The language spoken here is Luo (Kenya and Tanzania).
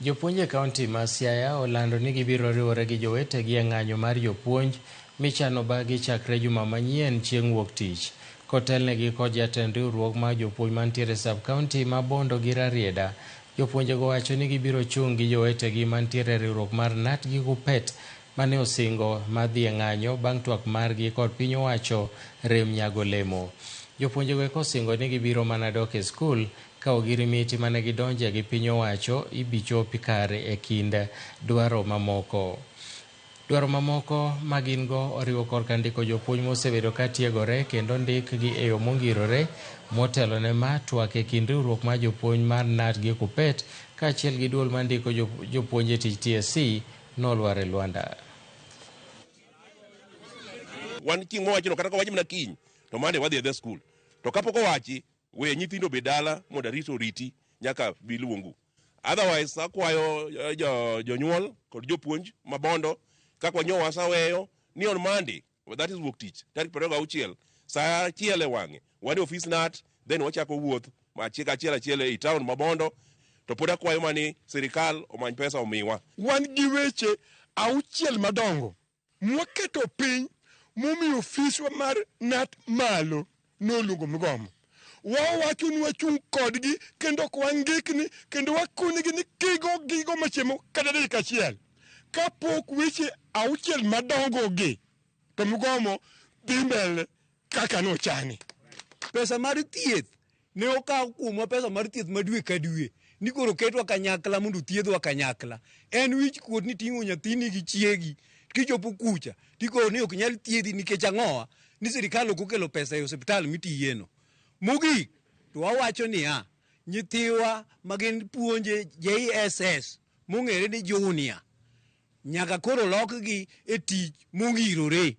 Jopuonj e kaunti ma Siaya olando ni gibiro riwore gi jowetegi e ng'anyo mar jopuonj michano bagi chakre juma manyien chieng' wuok tich. Kotelnegi kod jatend riwruok mar jopuonj mantiere sub-kaunti ma Bondo gi Rarieda, jopuonjego wacho ni gibiro chung' gi jowetegi mantiere riwruok mar NAT gi KUPPET mane osingo madhi e ng'anyo bang' twak margi kod piny owacho rem nyago lemo. Jopuonjego osingo ni gibiro mana dok e skul ka ogirimiti mane gidonje gi piny owacho ibichopi kare e kind dwaro mamoko. Dwaro mamoko ma gin go oriwo korka ndiko jopuonj mosebedo ka tiegore kendo ndik gi e yo mongirore motelo ne ma twak e kind riwruok mar jopuonj mar NAT gi KUPPET kaachiel gi duol mandiko jopuonj e tich TSC nolwar e Luanda. Wan chieng' mowachi no kata ka wachi mana kiny to mane wadhi e skul. To kapok owachi we nyithindo be dala mondo riti nyaka biluongu. Otherwise akwayo jonyuol kod jopuonj ma Bondo kaka wanyowa saweyo ni on Monday, that is wuok tich tarik 26 saa 1 e wang'e wan e ofis NAT, then wachako wuoth achiel e town ma Bondo. To pod akwayo mani sirikal omany pesa omiwa. Wan gi weche 6 madongo mwaketo piny momiyo ofiswa mar NAT malo noluongo migomo. Wawacho ni wachung' kodgi kendo kwangikni kendo wakunigi ni gigo machemo kata dakika achiel. Kapok weche 6 madongo gi to migomo dhi mbele kaka nochani. Pesa mar thieth ne okaw kuomwa, pesa mar thieth ma dwe ka dwe ni koro ketwa kanyakla mondo thiedhwa kanyakla. En wich kuot ni ting'o nyathini gi chiegi kichopo kucha tikoro ni ok nyal thiedhi nikech ang'owa ni sirikal ok okelo pesa e osiptal mitiyeno. Mogik to wawacho niya, nyithiwa magin puonje JSS mong'ere ni junior nyaka koro lokgi e tich mongirore.